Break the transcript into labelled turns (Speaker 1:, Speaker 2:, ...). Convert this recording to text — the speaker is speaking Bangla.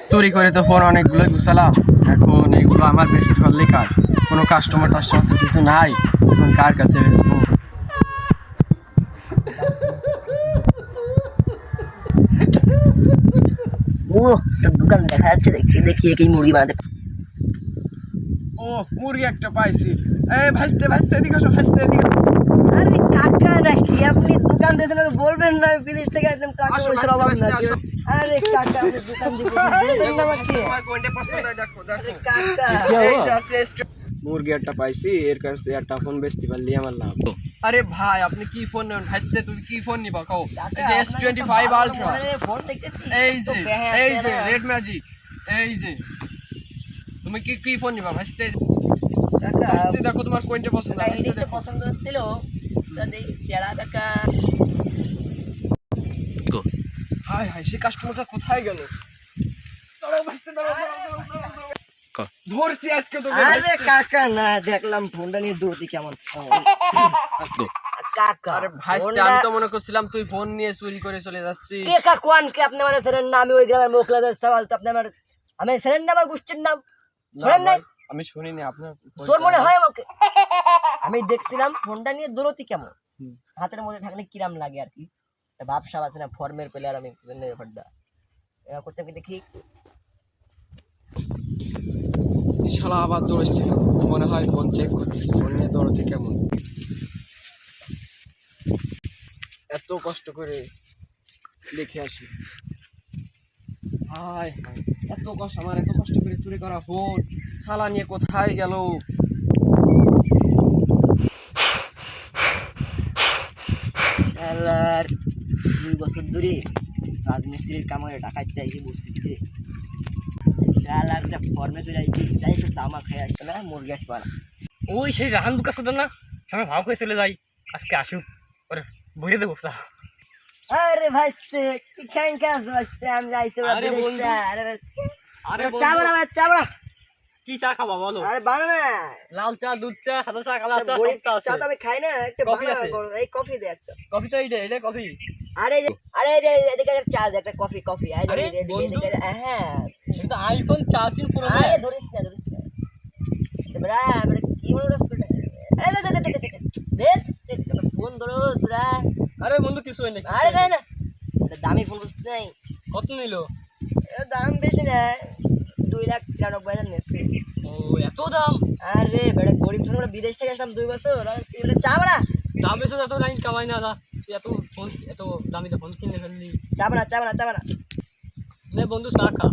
Speaker 1: চুরি করে তো ফোন অনেকগুলো গুছালাম, এখন এইগুলো আমার বেচতে পারলে কাজ। কোনো কাস্টমার তো কিছু নাই, এখন কার কাছে বেচবো?
Speaker 2: ও একটা দোকান দেখা যাচ্ছে, দেখি দেখি কি মুরগি বানাতে।
Speaker 1: ও মুরগি একটা পাইছি। এই ভাজতে ভাজতে এদিকে আসো, ভাজতে এদিকে।
Speaker 2: আরে কাকা নাকি আপনি দোকান দিয়েছেন, বলবেন না বিদেশ থেকে আসলাম কাকা,
Speaker 1: আসো,
Speaker 2: পয়সার
Speaker 1: ভাজতে
Speaker 2: অভাব
Speaker 1: ভাজতে
Speaker 2: নাকি?
Speaker 1: আসো।
Speaker 2: আরে কাকা আপনি দোকান দিয়েছেন, বলবেন না আমাকে?
Speaker 1: তোমার কোনটা পছন্দ হয় দেখো,
Speaker 2: আরে
Speaker 1: দেখো।
Speaker 2: কাকা
Speaker 1: এই যে আছে মুরগি একটা পাইছি, এর কাছে একটা ফোন বেচতে পারলি আমার লাভ। আরে ভাই আপনি কি ফোন নেবেন? ভাজতে তুমি কি ফোন নিবা কও? এই যে S25 আলট্রা,
Speaker 2: ফোন দেখতেছি,
Speaker 1: এই যে রেড ম্যাজিক, এই যে তুমি কি কি ফোন নিবা? ভাজতে
Speaker 2: কাকা
Speaker 1: ভাজতে দেখো তোমার কোনটা পছন্দ হয়, ভাজতে
Speaker 2: এইটা
Speaker 1: দেখো।
Speaker 2: পছন্দ হচ্ছিল, তাই তেরা কাকা।
Speaker 1: হাই হাই, সেই কাস্টমারটা কোথায় গেল? দাঁড়াও ভাজতে, দাঁড়াও ধরছি আজকে তোকে।
Speaker 2: আরে কাকা না, দেখলাম ফোনটা নিয়ে দৌড়তি কেমন কাকা।
Speaker 1: আরে ভাইস্তে, আমি তো মনে করছিলাম তুই ফোন নিয়ে চুরি করে চলে যাচ্ছিস।
Speaker 2: কে কাকুয়ান কে আপনি মানে ফেরেন না? আমি ওই গ্রামের মোকলাদের সওয়াল তো আপনি আমার, আমি ফেরেন না আমার গোষ্ঠীর নাম
Speaker 1: না
Speaker 2: শোনেন নাই?
Speaker 1: ভাই, আমি শুনিনি আপনার
Speaker 2: তোর মনে হয় আমাকে? আমি দেখছিলাম ফোনটা নিয়ে দৌড়তি কেমন,
Speaker 1: হুম।
Speaker 2: হাতের মধ্যে থাকলে কিরাম লাগে আর কি। ভাবসাব আছে না, ফর্মের প্লেয়ার আমি ব্যাপারটা করছি আমি দেখি।
Speaker 1: শালা আবার দৌড়েছে, মনে হয় ফোন চেক করতেছে, ফোন নিয়ে দৌড়তে কেমন। এত কষ্ট করে দেখে আসি, হায় হায়, এত কষ্ট, আমার এত কষ্ট করে চুরি করা ফোন শালা নিয়ে কোথায় গেল?
Speaker 2: শালার 2 বছর ধরে রাজমিস্ত্রির কামারে ডাকাইতে আইছি বস্তিতে, শালার যা ফর্মে চলে আইছি, যাই একটু তামা খাই আসতো না, মুরগি আসবা না।
Speaker 3: ওই সেই রাহান বুকাস না, সময় ভাব করে চলে যাই, আজকে আসুক ওরে ভরে দেবো।
Speaker 2: আরে ভাইস্তে কি খাইন কাজ ভাইস্তে, আমি যাইছি ওরা
Speaker 3: আরে
Speaker 2: বিদেশ
Speaker 3: বন্ধু,
Speaker 2: থেকে। আরে ভাইস্তে,
Speaker 3: আরে
Speaker 2: চা
Speaker 3: বন্ধু,
Speaker 2: বানা চা বানা।
Speaker 3: কি চা খাবা বলো?
Speaker 2: আরে বানা না,
Speaker 3: লাল চা, দুধ চা, সাদা চা, কালা চা,
Speaker 2: গরিব
Speaker 3: সব চা
Speaker 2: চা
Speaker 3: আছে।
Speaker 2: তো আমি খাই না, একটা
Speaker 3: কফি
Speaker 2: বানা
Speaker 3: আছে?
Speaker 2: করো, এই কফি দে একটা।
Speaker 3: কফি তো এইটা, এটা কফি।
Speaker 2: আরে এই যে এদিকে একটা চা দে, একটা কফি কফি। আরে
Speaker 3: আরে
Speaker 2: এদিকে
Speaker 3: বন্ধু,
Speaker 2: এদিকে, হ্যাঁ।
Speaker 3: এটা তো আইফোন 14 প্রো
Speaker 2: আরে
Speaker 3: ম্যাক্স।
Speaker 2: ধরিস না ধরিস না, বড়া বড়া কি মনে করছ বেটা? আরে দে দে দে দে দে ফোন ধরোস বড়া।
Speaker 3: আরে বন্ধু কিছু হয় না, কিছু
Speaker 2: আরে
Speaker 3: হয়
Speaker 2: না
Speaker 3: না।
Speaker 2: না, এটা দামি ফোন বুঝছ নাই?
Speaker 3: কত নিল?
Speaker 2: এর দাম বেশি না, 2,93,000 নেছে।
Speaker 3: ও এত দাম?
Speaker 2: আরে বেটা গরিব ছিল, বিদেশ থেকে আসলাম 2 বছর, আর এটা চা বানা।
Speaker 3: চা বেশি এত লাইন কামাই না, তুই এত ফোন, এত দামি তো ফোন কিনে ফেললি।
Speaker 2: চা বানা চা বানা চা বানা।
Speaker 3: নে বন্ধু চা খা।